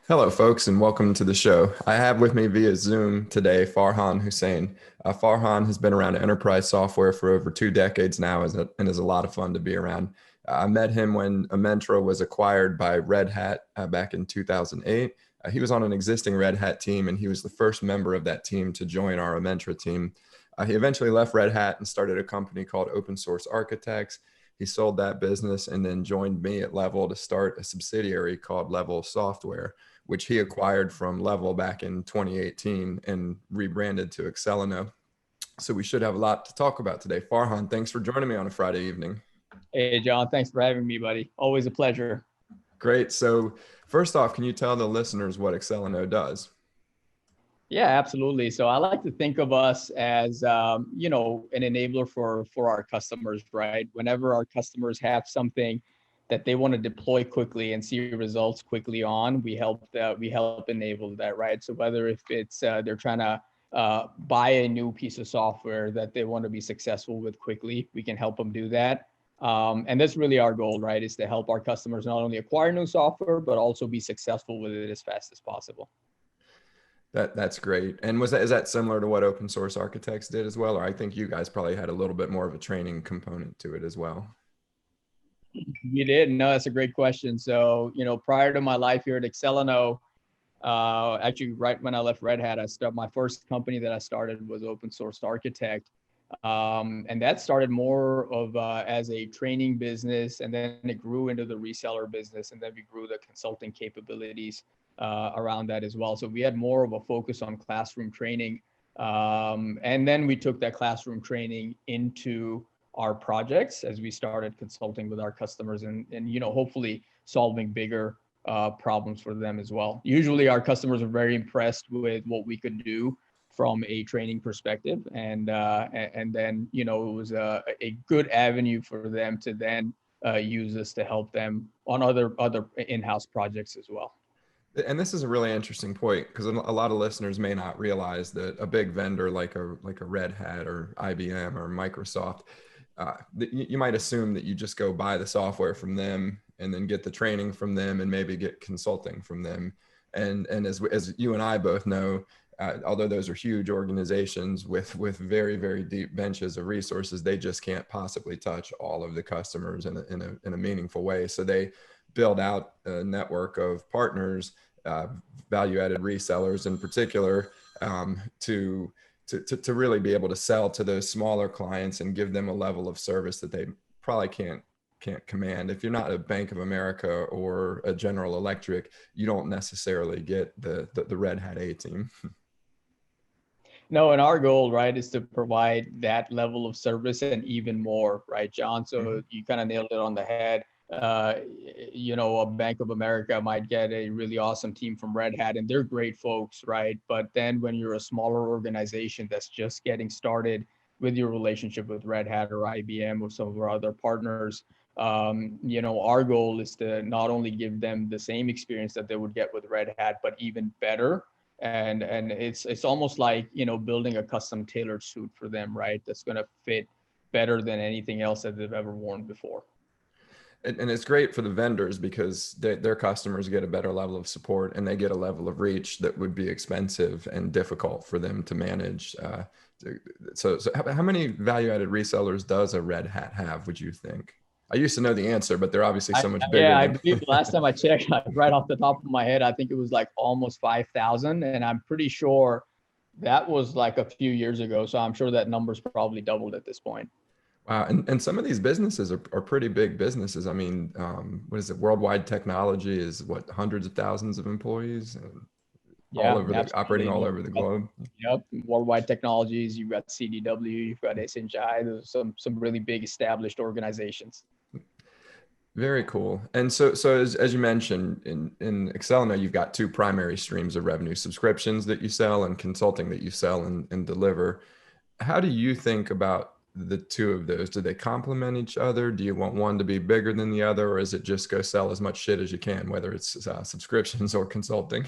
Hello, folks, and welcome to the show. I have with me via Zoom today Farhan Hussain. Farhan has been around enterprise software for over 2 decades now and is a lot of fun to be around. I met him when Amentra was acquired by Red Hat back in 2008. He was on an existing Red Hat team, and he was the first member of that team to join our Amentra team. He eventually left Red Hat and started a company called Open Source Architects. He sold that business and then joined me at Level to start a subsidiary called Level Software, which he acquired from Level back in 2018 and rebranded to Axcelinno. So we should have a lot to talk about today. Farhan, thanks for joining me on a Friday evening. Hey, John, thanks for having me, buddy. Always a pleasure. Great. So first off, can you tell the listeners what Axcelinno does? Yeah, absolutely. So I like to think of us as, an enabler for our customers, right? Whenever our customers have something that they want to deploy quickly and see results quickly on, we help enable that, right? So whether if it's they're trying to buy a new piece of software that they want to be successful with quickly, we can help them do that. And that's really our goal, right? Is to help our customers not only acquire new software, but also be successful with it as fast as possible. That's great. And is that similar to what Open Source Architects did as well? Or I think you guys probably had a little bit more of a training component to it as well. You did? No, that's a great question. So, prior to my life here at Axcelinno, actually right when I left Red Hat, my first company that I started was Open Source Architect. And that started more of as a training business, and then it grew into the reseller business, and then we grew the consulting capabilities around that as well. So we had more of a focus on classroom training. And then we took that classroom training into our projects as we started consulting with our customers and hopefully solving bigger problems for them as well. Usually our customers are very impressed with what we could do from a training perspective. And then, it was a good avenue for them to then use us to help them on other in-house projects as well. And this is a really interesting point because a lot of listeners may not realize that a big vendor like a Red Hat or IBM or Microsoft, you might assume that you just go buy the software from them and then get the training from them and maybe get consulting from them. And as you and I both know, although those are huge organizations with very, very deep benches of resources, they just can't possibly touch all of the customers in a meaningful way. So they build out a network of partners, value-added resellers in particular, to really be able to sell to those smaller clients and give them a level of service that they probably can't command. If you're not a Bank of America or a General Electric, you don't necessarily get the Red Hat A team. No, and our goal, right, is to provide that level of service and even more, right, John? So you kind of nailed it on the head. A Bank of America might get a really awesome team from Red Hat, and they're great folks, right? But then when you're a smaller organization that's just getting started with your relationship with Red Hat or IBM or some of our other partners, our goal is to not only give them the same experience that they would get with Red Hat, but even better. And it's almost like, building a custom tailored suit for them, right? That's going to fit better than anything else that they've ever worn before. And it's great for the vendors because their customers get a better level of support and they get a level of reach that would be expensive and difficult for them to manage. So how many value-added resellers does a Red Hat have, would you think? I used to know the answer, but they're obviously so much bigger. Yeah, I believe last time I checked, right off the top of my head, I think it was like almost 5,000. And I'm pretty sure that was like a few years ago. So I'm sure that number's probably doubled at this point. Wow. And some of these businesses are pretty big businesses. I mean, what is it? Worldwide Technology is what, hundreds of thousands of employees Yeah, operating all over the globe. Yep. Worldwide Technologies, you've got CDW, you've got SNHI, there's some really big established organizations. Very cool. And so as you mentioned, in Axcelinno, you've got two primary streams of revenue: subscriptions that you sell and consulting that you sell and deliver. How do you think about the two of those? Do they complement each other? Do you want one to be bigger than the other, or is it just go sell as much shit as you can, whether it's subscriptions or consulting?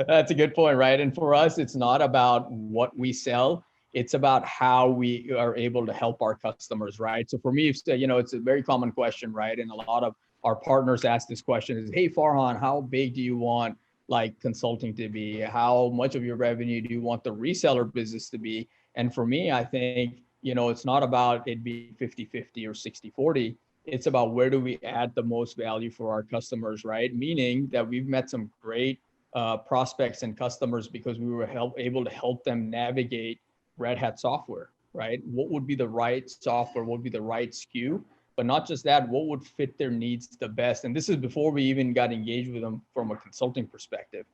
That's a good point, right? And for us, it's not about what we sell. It's about how we are able to help our customers, right? So for me, it's a very common question, right? And a lot of our partners ask this question is, hey, Farhan, how big do you want like consulting to be? How much of your revenue do you want the reseller business to be? And for me, I think, it's not about it being 50-50 or 60-40. It's about where do we add the most value for our customers, right? Meaning that we've met some great prospects and customers because we were able to help them navigate Red Hat software, right? What would be the right software? What would be the right SKU? But not just that, what would fit their needs the best? And this is before we even got engaged with them from a consulting perspective.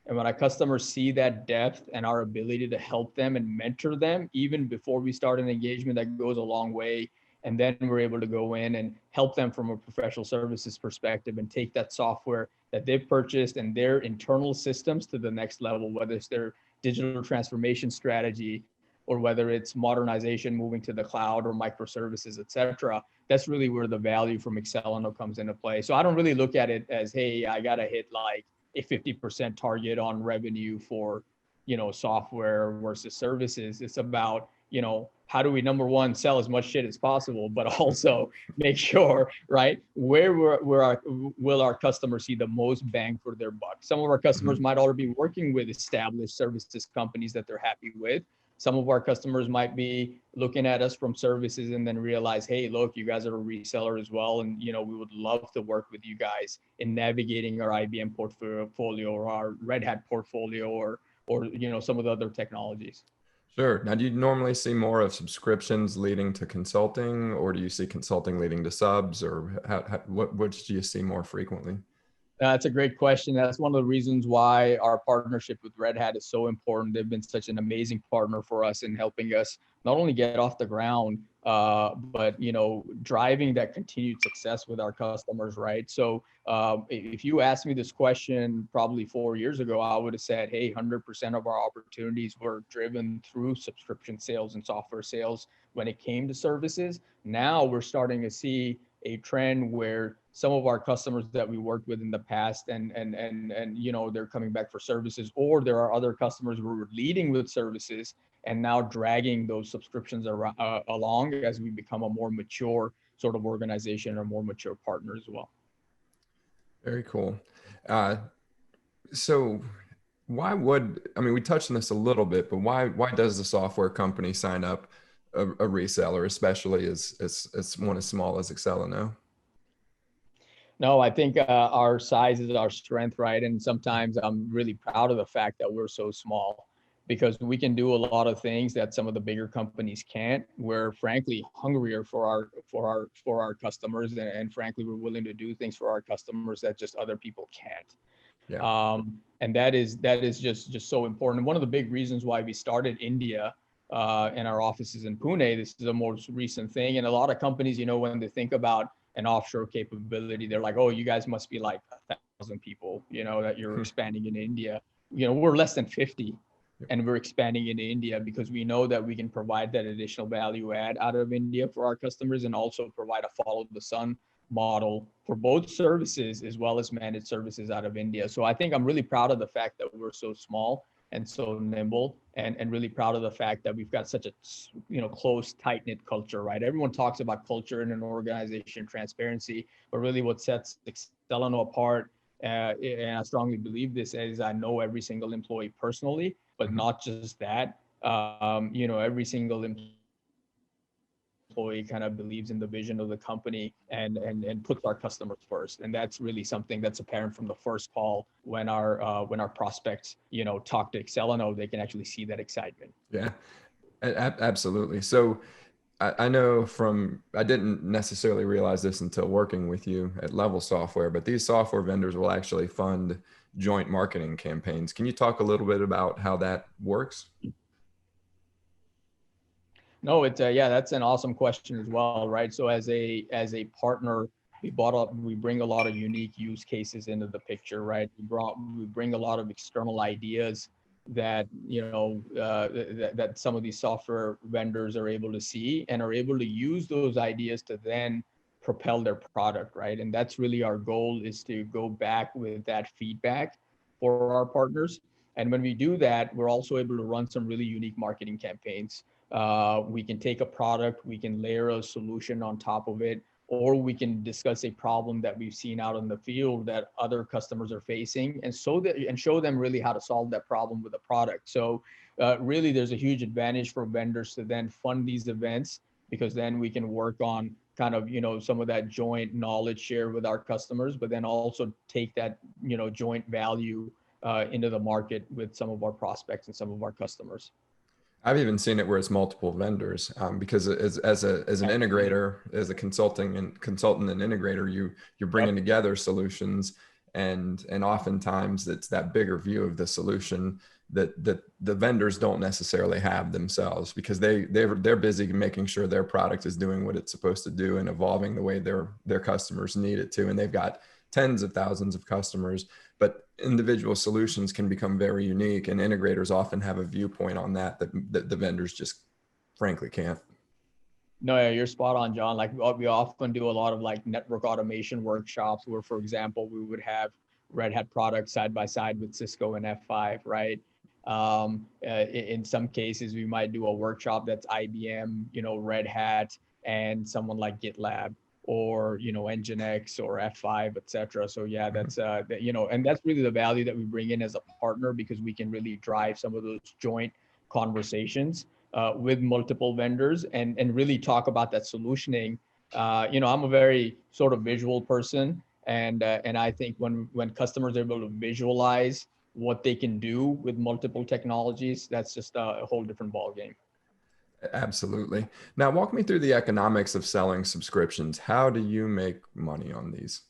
And when our customers see that depth and our ability to help them and mentor them, even before we start an engagement, that goes a long way. And then we're able to go in and help them from a professional services perspective and take that software that they've purchased and their internal systems to the next level, whether it's their digital transformation strategy or whether it's modernization, moving to the cloud or microservices, et cetera. That's really where the value from Axcelinno comes into play. So I don't really look at it as, hey, I got to hit like a 50% target on revenue for, software versus services. It's about, how do we, number one, sell as much shit as possible, but also make sure, right, where will our customers see the most bang for their buck? Some of our customers might already be working with established services companies that they're happy with. Some of our customers might be looking at us from services and then realize, hey, look, you guys are a reseller as well. And, we would love to work with you guys in navigating our IBM portfolio or our Red Hat portfolio or some of the other technologies. Sure. Now, do you normally see more of subscriptions leading to consulting, or do you see consulting leading to subs, or which do you see more frequently? That's a great question. That's one of the reasons why our partnership with Red Hat is so important. They've been such an amazing partner for us in helping us not only get off the ground, but driving that continued success with our customers, right? So if you asked me this question probably 4 years ago, I would have said, hey, 100% of our opportunities were driven through subscription sales and software sales when it came to services. Now we're starting to see a trend where some of our customers that we worked with in the past and they're coming back for services, or there are other customers who were leading with services and now dragging those subscriptions along as we become a more mature sort of organization or more mature partner as well. Very cool. So we touched on this a little bit, but why does the software company sign up a reseller, especially as one as small as Axcelinno? No, I think our size is our strength, right? And sometimes I'm really proud of the fact that we're so small because we can do a lot of things that some of the bigger companies can't. We're frankly hungrier for our customers, and frankly, we're willing to do things for our customers that just other people can't. Yeah. And that is just so important. And one of the big reasons why we started India and our offices in Pune, this is the most recent thing. And a lot of companies, when they think about an offshore capability, they're like, oh, you guys must be like 1,000 people, that you're expanding in India. We're less than 50 and we're expanding into India because we know that we can provide that additional value add out of India for our customers and also provide a follow the sun model for both services as well as managed services out of India. So I think I'm really proud of the fact that we're so small and so nimble and really proud of the fact that we've got such a close, tight-knit culture, right? Everyone talks about culture in an organization, transparency, but really what sets Axcelinno apart, and I strongly believe this, is I know every single employee personally, but not just that, every single employee kind of believes in the vision of the company and puts our customers first. And that's really something that's apparent from the first call when our prospects, talk to Axcelinno, they can actually see that excitement. Yeah, absolutely. So I know I didn't necessarily realize this until working with you at Level Software, but these software vendors will actually fund joint marketing campaigns. Can you talk a little bit about how that works? No, that's an awesome question as well, right? So as a partner, we bring a lot of unique use cases into the picture, right? We bring a lot of external ideas that that some of these software vendors are able to see and are able to use those ideas to then propel their product, right? And that's really our goal, is to go back with that feedback for our partners. And when we do that, we're also able to run some really unique marketing campaigns. We can take a product, we can layer a solution on top of it. or we can discuss a problem that we've seen out in the field that other customers are facing, and show them really how to solve that problem with a product. So really, there's a huge advantage for vendors to then fund these events, because then we can work on kind of, some of that joint knowledge share with our customers, but then also take that, joint value into the market with some of our prospects and some of our customers. I've even seen it where it's multiple vendors, because as an integrator, as a consultant and integrator, you're bringing together solutions, and oftentimes it's that bigger view of the solution that the vendors don't necessarily have themselves, because they're busy making sure their product is doing what it's supposed to do and evolving the way their customers need it to, and they've got tens of thousands of customers, but individual solutions can become very unique, and integrators often have a viewpoint on that the vendors just frankly can't. No, yeah, you're spot on, John. Like, we often do a lot of like network automation workshops where, for example, we would have Red Hat products side by side with Cisco and F5, right? In some cases, we might do a workshop that's IBM, Red Hat, and someone like GitLab, or Nginx or F5, etc. So yeah, that's and that's really the value that we bring in as a partner, because we can really drive some of those joint conversations with multiple vendors, and really talk about that solutioning. I'm a very sort of visual person, and I think when customers are able to visualize what they can do with multiple technologies, that's just a whole different ballgame. Absolutely. Now, walk me through the economics of selling subscriptions. How do you make money on these?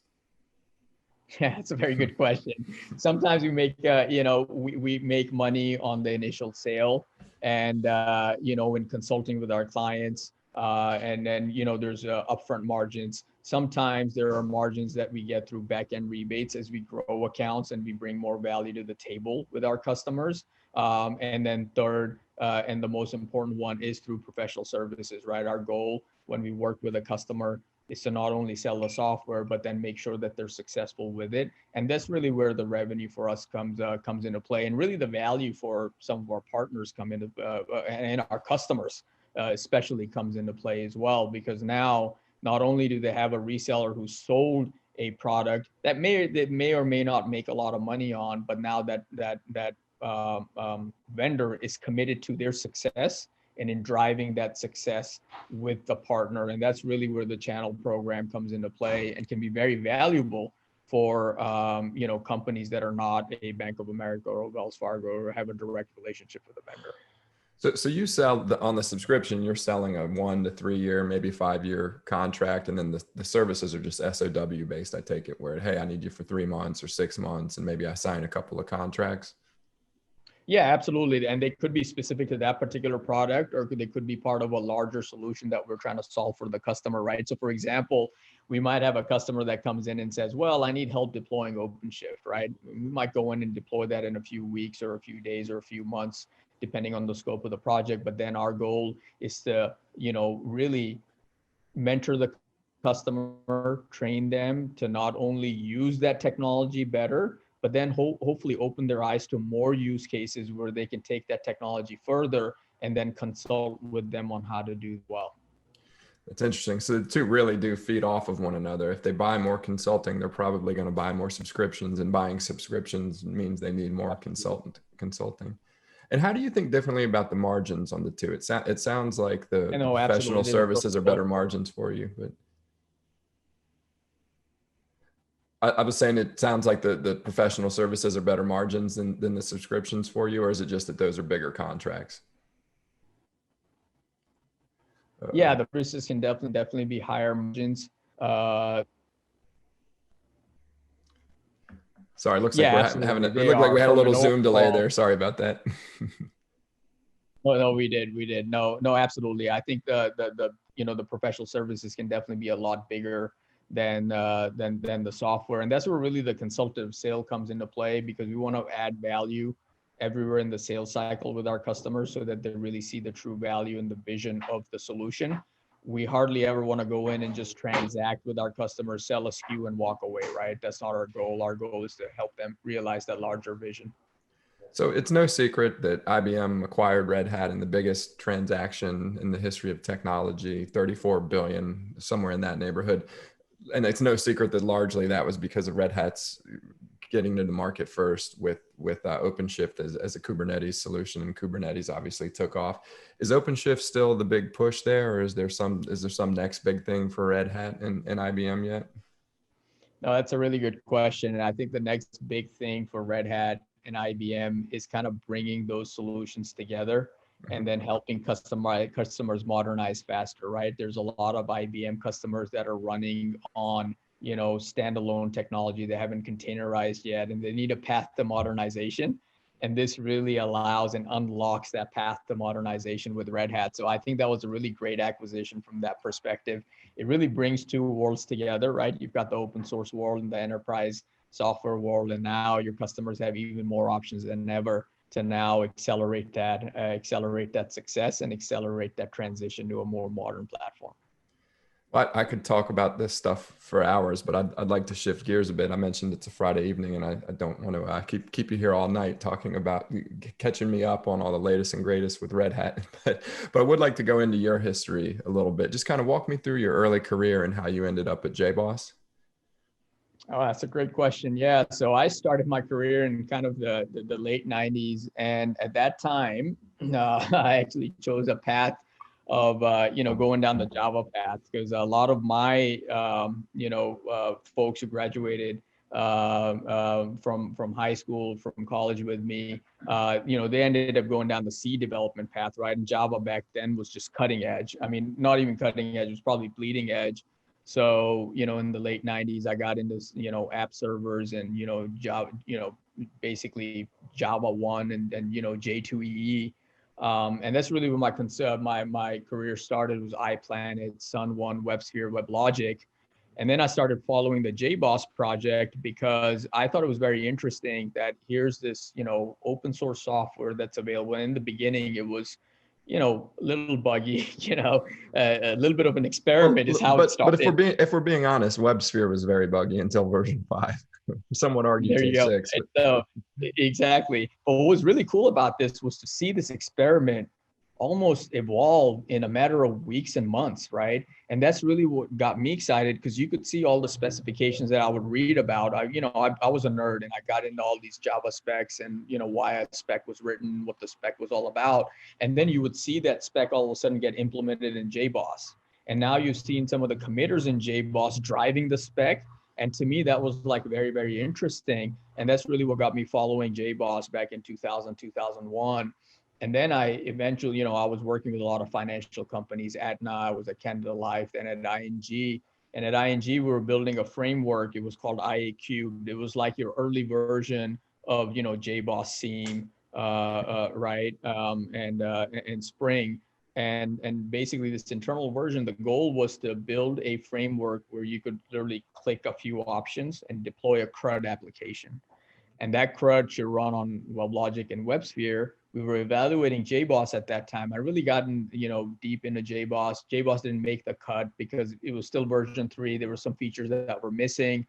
Yeah, it's a very good question. Sometimes we make, we make money on the initial sale, and, when consulting with our clients, and then, there's upfront margins. Sometimes there are margins that we get through back-end rebates as we grow accounts and we bring more value to the table with our customers. And then third, and the most important one, is through professional services, right? Our goal when we work with a customer is to not only sell the software, but then make sure that they're successful with it. And that's really where the revenue for us comes into play. And really the value for some of our partners and our customers especially comes into play as well, because now not only do they have a reseller who sold a product that may or may not make a lot of money on, but now that vendor is committed to their success and in driving that success with the partner. And that's really where the channel program comes into play and can be very valuable for companies that are not a Bank of America or Wells Fargo, or have a direct relationship with the vendor. So you sell on the subscription, you're selling a 1 to 3 year, maybe 5 year contract. And then the services are just SOW based, I take it, where, hey, I need you for 3 months or 6 months, and maybe I sign a couple of contracts. Yeah, absolutely. And they could be specific to that particular product, or they could be part of a larger solution that we're trying to solve for the customer, right? So for example, we might have a customer that comes in and says, well, I need help deploying OpenShift, right? We might go in and deploy that in a few weeks or a few days or a few months, depending on the scope of the project. But then our goal is to, really mentor the customer, train them to not only use that technology better, but then hopefully open their eyes to more use cases where they can take that technology further and then consult with them on how to do well. That's interesting. So the two really do feed off of one another. If they buy more consulting, they're probably going to buy more subscriptions, and buying subscriptions means they need more consulting. And how do you think differently about the margins on the two? It sounds like the professional services are better margins for you, but I was saying it sounds like the professional services are better margins than the subscriptions for you, or is it just that those are bigger contracts? Yeah, the services can definitely be higher margins. Sorry, looks like we're having it looked like we had a little Zoom delay there. Sorry about that. No, we did. No, absolutely. I think the professional services can definitely be a lot bigger than the software, and that's where really the consultative sale comes into play, because we want to add value everywhere in the sales cycle with our customers so that they really see the true value and the vision of the solution. We hardly ever want to go in and just transact with our customers, sell a SKU and walk away, right? That's not our goal. Our goal is to help them realize that larger vision. So it's no secret that IBM acquired Red Hat in the biggest transaction in the history of technology, 34 billion, somewhere in that neighborhood. And it's no secret that largely that was because of Red Hat's getting to the market first with OpenShift as a Kubernetes solution, and Kubernetes obviously took off. Is OpenShift still the big push there, or is there some next big thing for Red Hat and IBM yet? No, that's a really good question. And I think the next big thing for Red Hat and IBM is kind of bringing those solutions together and then helping customers modernize faster, right? There's a lot of IBM customers that are running on, standalone technology they haven't containerized yet, and they need a path to modernization. And this really allows and unlocks that path to modernization with Red Hat. So I think that was a really great acquisition from that perspective. It really brings two worlds together, right? You've got the open source world and the enterprise software world, and now your customers have even more options than ever to now accelerate that success and accelerate that transition to a more modern platform. Well, I could talk about this stuff for hours, but I'd like to shift gears a bit. I mentioned it's a Friday evening, and I don't want to keep you here all night talking about catching me up on all the latest and greatest with Red Hat. But I would like to go into your history a little bit. Just kind of walk me through your early career and how you ended up at Jboss. Oh, that's a great question. Yeah. So I started my career in kind of the late 90s. And at that time, I actually chose a path of, going down the Java path, because a lot of my, folks who graduated from high school, from college with me, they ended up going down the C development path, right? And Java back then was just cutting edge. I mean, not even cutting edge, it was probably bleeding edge. So, in the late 90s, I got into, app servers and, Java, basically Java 1 and J2EE. And that's really where my career started, was iPlanet, Sun1, WebSphere, WebLogic. And then I started following the Jboss project because I thought it was very interesting that here's this, open source software that's available. In the beginning, it was, a little buggy, a little bit of an experiment is how it started. But if we're being honest, WebSphere was very buggy until version 5. Some would argue there you till go. 6. So, exactly. But what was really cool about this was to see this experiment almost evolve in a matter of weeks and months, right? And that's really what got me excited, because you could see all the specifications that I would read about. I was a nerd, and I got into all these Java specs and, why a spec was written, what the spec was all about. And then you would see that spec all of a sudden get implemented in Jboss. And now you've seen some of the committers in Jboss driving the spec. And to me, that was like very, very interesting. And that's really what got me following Jboss back in 2000, 2001. And then I eventually, I was working with a lot of financial companies. I was at Canada Life and at ING. And at ING, we were building a framework. It was called IA-Cubed. It was like your early version of, Jboss Seam, right? And Spring. And basically this internal version, the goal was to build a framework where you could literally click a few options and deploy a CRUD application. And that CRUD should run on WebLogic and WebSphere. We were evaluating Jboss at that time. I really gotten, deep into Jboss. Jboss didn't make the cut because it was still version 3. There were some features that were missing.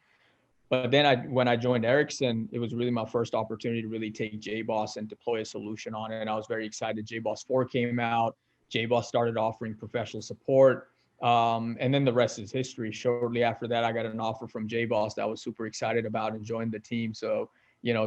But then when I joined Ericsson, it was really my first opportunity to really take Jboss and deploy a solution on it. And I was very excited. Jboss 4 came out. Jboss started offering professional support. And then the rest is history. Shortly after that, I got an offer from Jboss that I was super excited about and joined the team. So,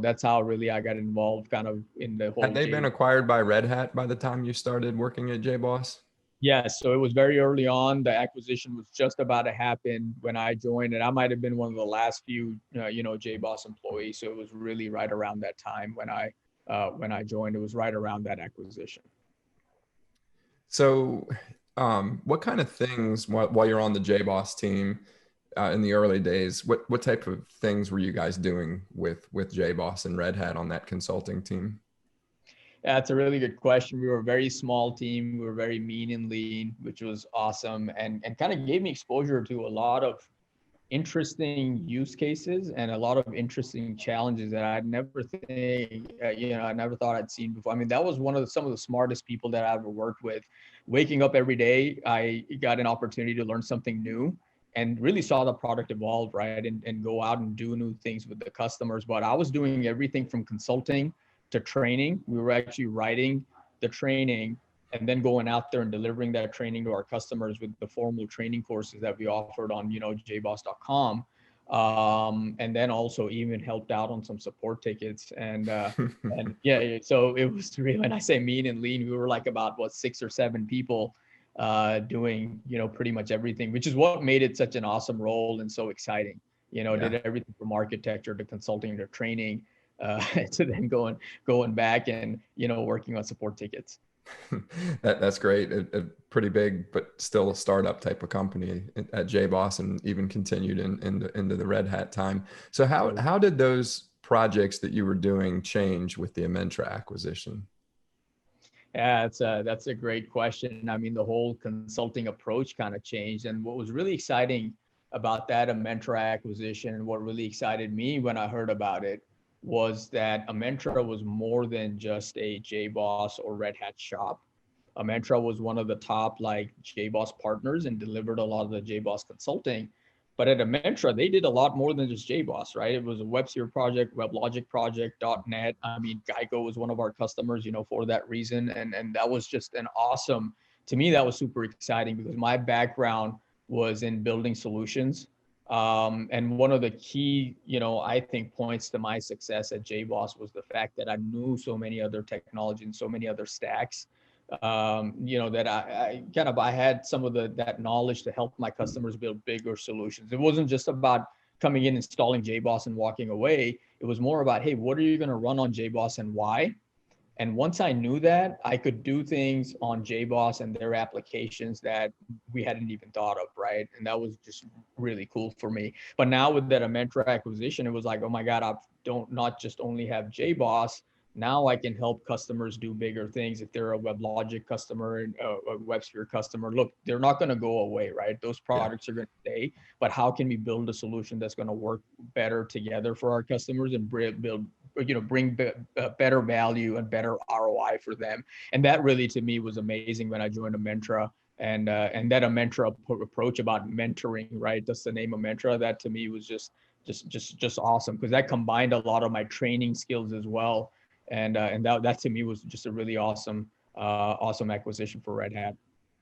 that's how really I got involved kind of in the whole. Had they been acquired by Red Hat by the time you started working at Jboss? Yes. So it was very early on. The acquisition was just about to happen when I joined, and I might have been one of the last few, Jboss employees. So it was really right around that time when I joined. It was right around that acquisition. So, what kind of things while you're on the Jboss team in the early days? What type of things were you guys doing with Jboss and Red Hat on that consulting team? Yeah, that's a really good question. We were a very small team. We were very mean and lean, which was awesome, and kind of gave me exposure to a lot of interesting use cases and a lot of interesting challenges that I never thought I'd seen before. I mean, that was some of the smartest people that I ever worked with. Waking up every day, I got an opportunity to learn something new and really saw the product evolve, right? And go out and do new things with the customers. But I was doing everything from consulting to training. We were actually writing the training and then going out there and delivering that training to our customers with the formal training courses that we offered on, jboss.com. And then also even helped out on some support tickets. And yeah, so it was really, when I say mean and lean, we were like about 6 or 7 people doing, pretty much everything, which is what made it such an awesome role and so exciting. Did everything from architecture to consulting to training, to then going back and, working on support tickets. That's great. A pretty big, but still a startup type of company at Jboss, and even continued into the Red Hat time. So how did those projects that you were doing change with the Amentra acquisition? Yeah, that's a great question. I mean, the whole consulting approach kind of changed. And what was really exciting about that Amentra acquisition, and what really excited me when I heard about it, was that Amentra was more than just a Jboss or Red Hat shop. Amentra was one of the top Jboss partners and delivered a lot of the Jboss consulting. But at Amentra, they did a lot more than just Jboss, right? It was a WebSphere project, WebLogic project, .NET. I mean, Geico was one of our customers, for that reason. And that was just to me, that was super exciting because my background was in building solutions. And one of the key, I think points to my success at Jboss was the fact that I knew so many other technologies and so many other stacks, that I had some of that knowledge to help my customers build bigger solutions. It wasn't just about coming in, installing Jboss and walking away. It was more about, hey, what are you going to run on Jboss and why? And once I knew that, I could do things on Jboss and their applications that we hadn't even thought of, right? And that was just really cool for me. But now with that Amentra acquisition, it was like, oh my God, I don't not just only have Jboss. Now I can help customers do bigger things. If they're a WebLogic customer and a WebSphere customer, look, they're not going to go away, right? Those products are going to stay. But how can we build a solution that's going to work better together for our customers and bring better value and better ROI for them? And that really, to me, was amazing when I joined Amentra. And that Amentra approach about mentoring, right? That's the name of Amentra. That to me was just awesome, because that combined a lot of my training skills as well. And that to me was just a really awesome acquisition for Red Hat.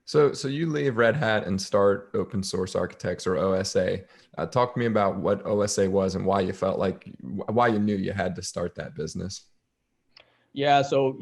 So you leave Red Hat and start Open Source Architects, or OSA. Talk to me about what OSA was and why you felt why you knew you had to start that business. Yeah, so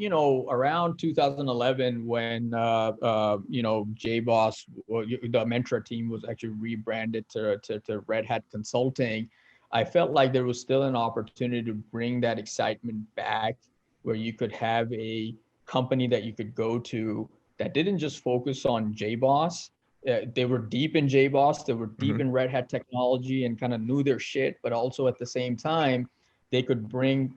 around 2011, when Jboss, the Amentra team was actually rebranded to Red Hat Consulting, I felt like there was still an opportunity to bring that excitement back, where you could have a company that you could go to that didn't just focus on Jboss. They were deep in Jboss, they were deep in Red Hat technology and kind of knew their shit, but also at the same time, they could bring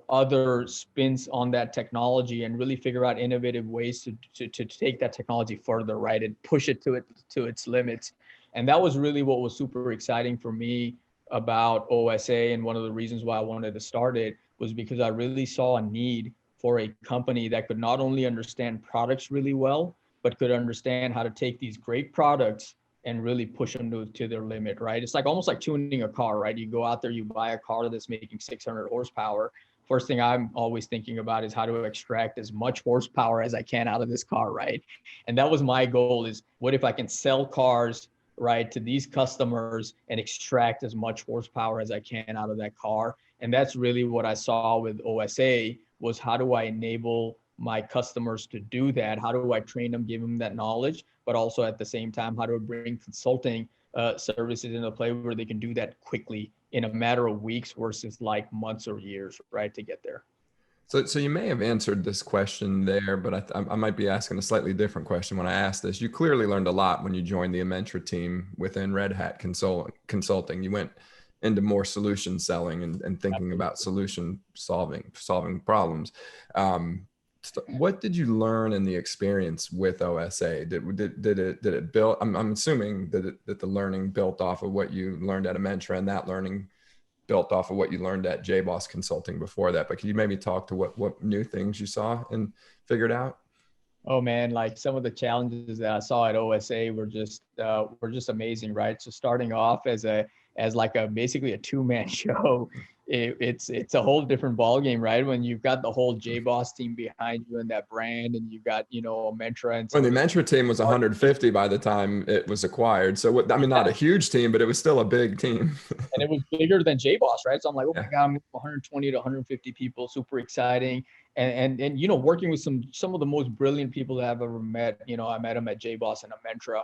other spins on that technology and really figure out innovative ways to take that technology further, right, and push it to its limits. And that was really what was super exciting for me about OSA. And one of the reasons why I wanted to start it was because I really saw a need for a company that could not only understand products really well, but could understand how to take these great products and really push them to their limit, right? It's almost like tuning a car, right? You go out there, you buy a car that's making 600 horsepower. First thing I'm always thinking about is how to extract as much horsepower as I can out of this car, right? And that was my goal, is what if I can sell cars, right, to these customers and extract as much horsepower as I can out of that car? And that's really what I saw with OSA, was how do I enable my customers to do that? How do I train them, give them that knowledge, but also at the same time, how do I bring consulting services into play where they can do that quickly in a matter of weeks versus months or years, right, to get there? So you may have answered this question there, but I might be asking a slightly different question when I ask this. You clearly learned a lot when you joined the Amentra team within Red Hat Consulting. You went into more solution selling and thinking about solution solving problems. What did you learn in the experience with OSA? Did it build? I'm assuming that the learning built off of what you learned at Amentra, and that learning built off of what you learned at Jboss Consulting before that. But can you maybe talk to what new things you saw and figured out? Oh man, some of the challenges that I saw at OSA were just amazing, right? So starting off as basically a two-man show, it's a whole different ballgame, right? When you've got the whole Jboss team behind you and that brand, and you've got, you know, a Mentra and Well, some the of the Mentra team was 150 by the time it was acquired. So, I mean, not a huge team, but it was still a big team. and it was bigger than Jboss, right? So I'm like, oh my Yeah. God, I'm 120 to 150 people, super exciting. And you know, working with some of the most brilliant people that I've ever met. You know, I met them at Jboss and Mentra,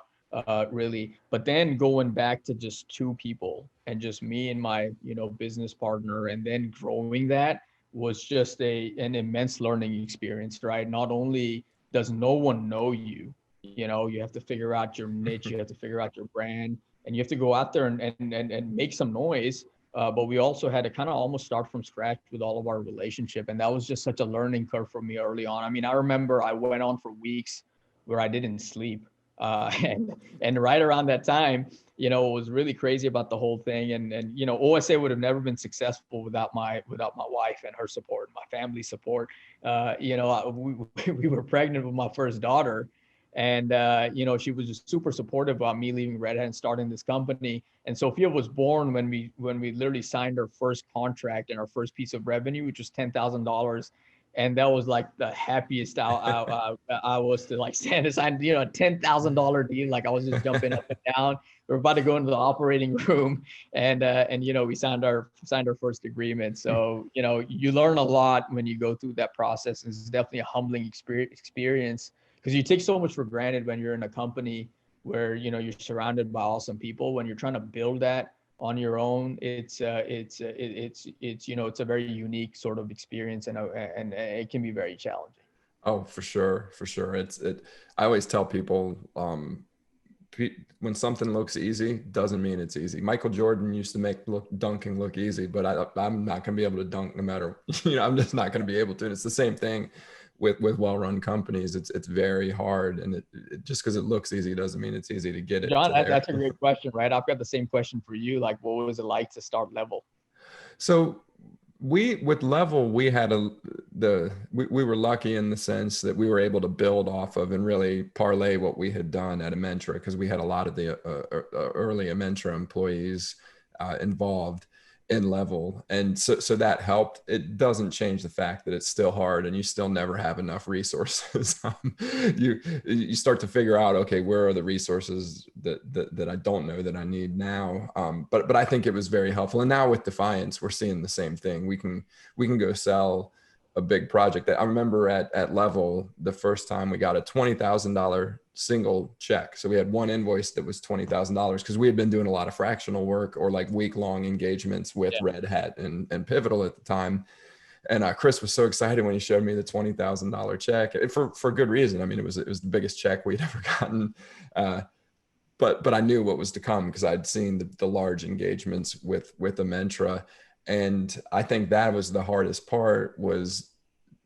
really. But then going back to just two people and just me and my, you know, business partner, and then growing that was just an immense learning experience, right? Not only does no one know you, you know, you have to figure out your niche, you have to figure out your brand, and you have to go out there and make some noise. But we also had to kind of almost start from scratch with all of our relationship. And that was just such a learning curve for me early on. I mean, I remember I went on for weeks where I didn't sleep. And right around that time, you know, it was really crazy about the whole thing. And you know, OSA would have never been successful without my wife and her support, my family support. You know, we were pregnant with my first daughter, and you know, she was just super supportive about me leaving Red Hat and starting this company. And Sophia was born when we literally signed our first contract and our first piece of revenue, which was $10,000. And that was like the happiest I was to like stand aside, you know, a $10,000 deal. Like I was just jumping up and down. We are about to go into the operating room, and you know, we signed our first agreement. So you know, you learn a lot when you go through that process. It's definitely a humbling experience, because you take so much for granted when you're in a company where, you know, you're surrounded by awesome people. When you're trying to build that on your own, it's you know, it's a very unique sort of experience, and it can be very challenging. Oh, for sure, for sure. I always tell people, when something looks easy, doesn't mean it's easy. Michael Jordan used to make dunking look easy, but I'm not going to be able to dunk no matter, you know, I'm just not going to be able to. And it's the same thing with well-run companies. It's very hard, and it just because it looks easy doesn't mean it's easy to get it John, to there. that's a great question, right? I've got the same question for you. Like, what was it like to start Level? So with Level, we had we were lucky in the sense that we were able to build off of and really parlay what we had done at Amentra, because we had a lot of the early Amentra employees involved in Level, and so that helped. It doesn't change the fact that it's still hard, and you still never have enough resources. You start to figure out, okay, where are the resources that I don't know that I need now. But I think it was very helpful. And now with Defiance, we're seeing the same thing. We can go sell a big project. That I remember at Level, the first time we got a $20,000 single check. So we had one invoice that was $20,000, because we had been doing a lot of fractional work or like week-long engagements with Red Hat and Pivotal at the time. And Chris was so excited when he showed me the $20,000 check, for good reason. I mean, it was the biggest check we'd ever gotten. But I knew what was to come, because I'd seen the large engagements with Amentra. And I think that was the hardest part. Was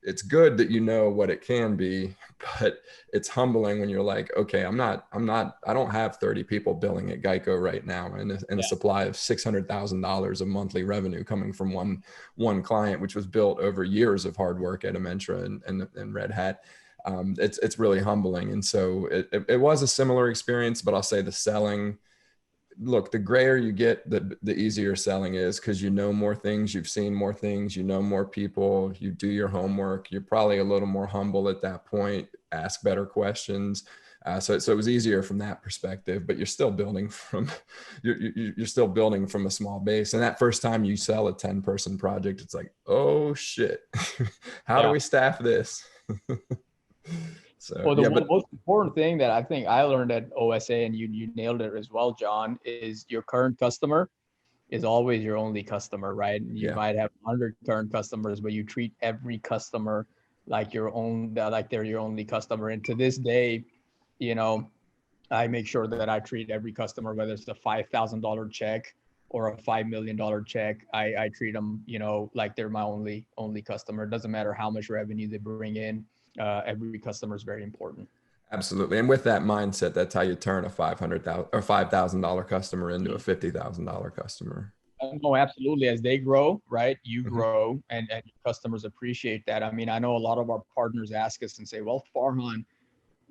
it's good that you know what it can be, but it's humbling when you're like, okay, I don't have 30 people billing at Geico right now, and a supply of $600,000 of monthly revenue coming from one client, which was built over years of hard work at Amentra and Red Hat. It's really humbling. And so it was a similar experience, but I'll say the selling, look, the grayer you get, the easier selling is, because you know more things, you've seen more things, you know more people, you do your homework, you're probably a little more humble at that point, ask better questions. So it was easier from that perspective, but you're still building from you're still building from a small base. And that first time you sell a 10-person project, it's like, oh shit, how do we staff this? So, well, the most important thing that I think I learned at OSA, and you nailed it as well, John, is your current customer is always your only customer, right? You might have 100 current customers, but you treat every customer like your own, like they're your only customer. And to this day, you know, I make sure that I treat every customer, whether it's a $5,000 check or a $5 million check, I treat them, you know, like they're my only customer. It doesn't matter how much revenue they bring in. Every customer is very important. Absolutely. And with that mindset, that's how you turn a $5,000 customer into a $50,000 customer. No, absolutely. As they grow, right, you grow, and your customers appreciate that. I mean, I know a lot of our partners ask us and say, well, Farhan,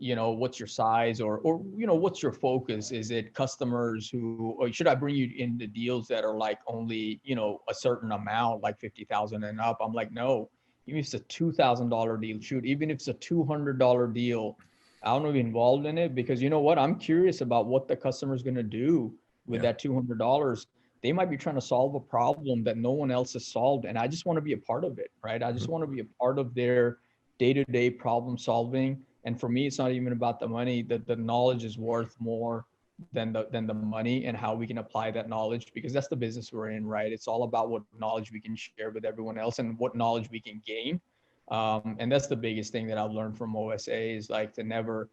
what's your size, or what's your focus? Is it customers who, or should I bring you into deals that are like only, a certain amount, like 50,000 and up? I'm like, no, even if it's a $2,000 deal, shoot, even if it's a $200 deal, I want to be involved in it, because you know what? I'm curious about what the customer is going to do with Yeah. that $200. They might be trying to solve a problem that no one else has solved. And I just want to be a part of it, right? I just want to be a part of their day-to-day problem solving. And for me, it's not even about the money. That the knowledge is worth more than the money, and how we can apply that knowledge, because that's the business we're in, right? It's all about what knowledge we can share with everyone else and what knowledge we can gain. And that's the biggest thing that I've learned from OSA, is like to never,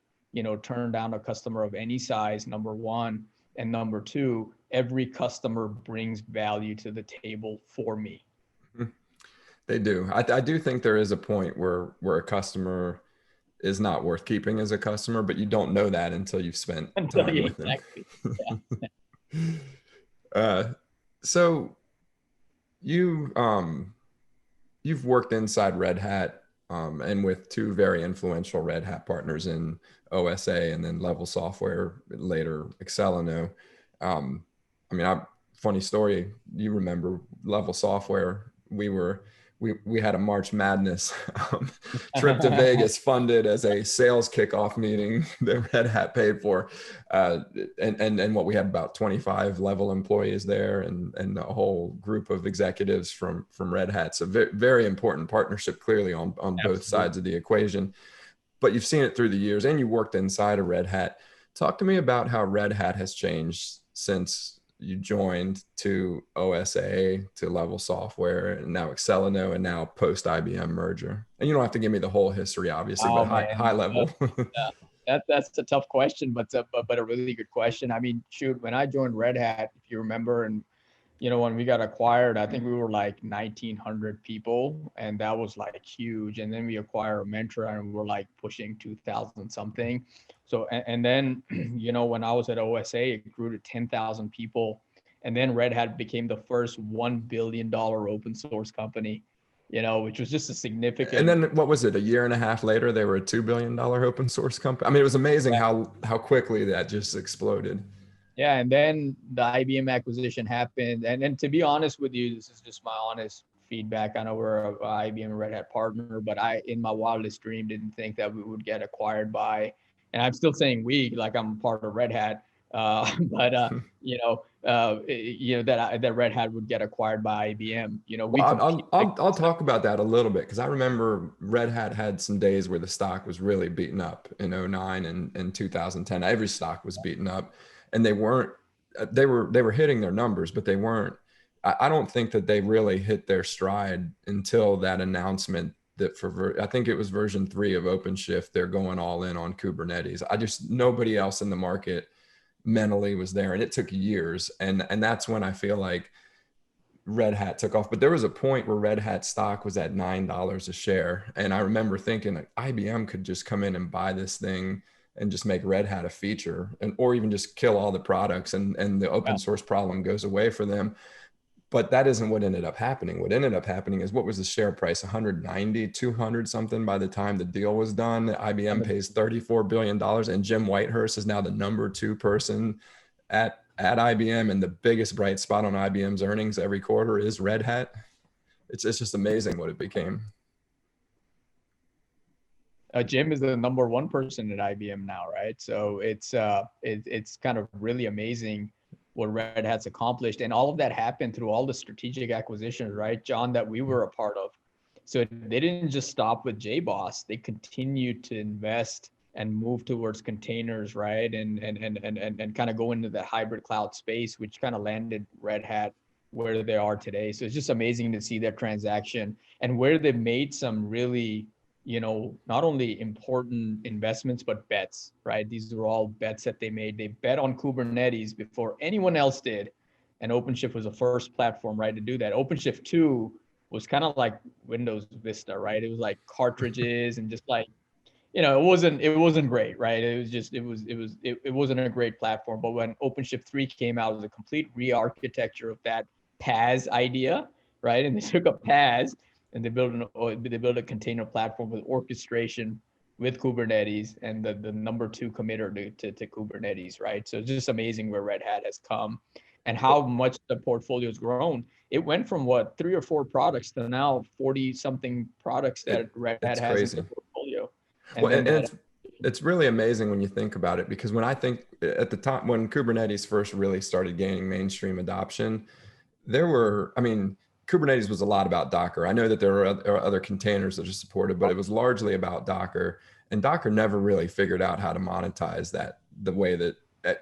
turn down a customer of any size, number one. And number two, every customer brings value to the table for me. They do. I do think there is a point where a customer is not worth keeping as a customer, but you don't know that until you've spent time with them. Exactly. Yeah. So you've worked inside Red Hat, and with two very influential Red Hat partners in OSA and then Level Software, later Axcelinno. I mean, funny story. You remember Level Software? We had a March Madness trip to Vegas funded as a sales kickoff meeting that Red Hat paid for, and what we had about 25 level employees there, and a whole group of executives from Red Hat. So very, very important partnership, clearly on both sides of the equation. But you've seen it through the years, and you worked inside of Red Hat. Talk to me about how Red Hat has changed since you joined to OSA, to Level Software, and now Axcelinno, and now post IBM merger. And you don't have to give me the whole history, obviously, but high level. That's a tough question, but a really good question. I mean, shoot, when I joined Red Hat, if you remember, and when we got acquired, I think we were like 1,900 people, and that was like huge. And then we acquired Mentra, and we're like pushing 2,000 something. So, and then, when I was at OSA, it grew to 10,000 people. And then Red Hat became the first $1 billion open source company, which was just a significant. And then what was it? A year and a half later, they were a $2 billion open source company. I mean, it was amazing how quickly that just exploded. Yeah. And then the IBM acquisition happened. And to be honest with you, this is just my honest feedback. I know we're a IBM and Red Hat partner, but I, in my wildest dream, didn't think that we would get acquired by, and I'm still saying we, like I'm part of Red Hat, that Red Hat would get acquired by IBM. I'll talk about that a little bit, because I remember Red Hat had some days where the stock was really beaten up in 2009 and 2010. Every stock was beaten up, and they were hitting their numbers, but they weren't. I don't think that they really hit their stride until that announcement that I think it was version 3 of OpenShift, they're going all in on Kubernetes. Nobody else in the market mentally was there, and it took years. And that's when I feel like Red Hat took off. But there was a point where Red Hat stock was at $9 a share. And I remember thinking like IBM could just come in and buy this thing and just make Red Hat a feature, or even just kill all the products, and the open source problem goes away for them. But that isn't what ended up happening. What ended up happening is, what was the share price? 190, 200 something by the time the deal was done. IBM pays $34 billion, and Jim Whitehurst is now the number 2 person at IBM. And the biggest bright spot on IBM's earnings every quarter is Red Hat. It's just amazing what it became. Jim is the number 1 person at IBM now, right? So it's kind of really amazing what Red Hat's accomplished. And all of that happened through all the strategic acquisitions, right, John, that we were a part of. So they didn't just stop with Jboss. They continued to invest and move towards containers, right? And kind of go into the hybrid cloud space, which kind of landed Red Hat where they are today. So it's just amazing to see that transaction, and where they've made some really, not only important investments, but bets, right? These are all bets that they made. They bet on Kubernetes before anyone else did. And OpenShift was the first platform, right, to do that. OpenShift 2 was kind of like Windows Vista, right? It was like cartridges and just like, it wasn't great, right? It wasn't a great platform. But when OpenShift 3 came out, it was a complete re-architecture of that PaaS idea, right? And they took a PaaS and they built a container platform with orchestration with Kubernetes and the number 2 committer to Kubernetes, right? So it's just amazing where Red Hat has come and how much the portfolio has grown. It went from what, 3 or 4 products to now 40 something products that Red Hat It's has in crazy. their portfolio. Well, And then it's really amazing when you think about it, because when I think at the time when Kubernetes first really started gaining mainstream adoption, there were, I mean, Kubernetes was a lot about Docker. I know that there are other containers that are supported, but it was largely about Docker. And Docker never really figured out how to monetize that the way that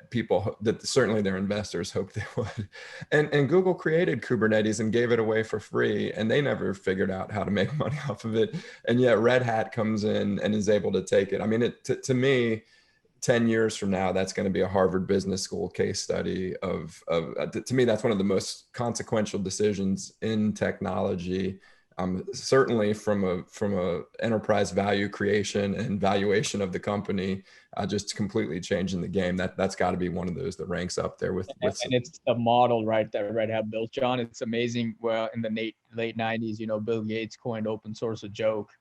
people, that certainly their investors hoped they would. And Google created Kubernetes and gave it away for free, and they never figured out how to make money off of it. And yet Red Hat comes in and is able to take it. I mean, to me, 10 years from now, that's going to be a Harvard Business School case study to me, that's one of the most consequential decisions in technology. Certainly from a enterprise value creation and valuation of the company, just completely changing the game. That's got to be one of those that ranks up there with and it's the model, right, that Red Hat built, John. It's amazing. Well, in the late 90s, Bill Gates coined open source a joke.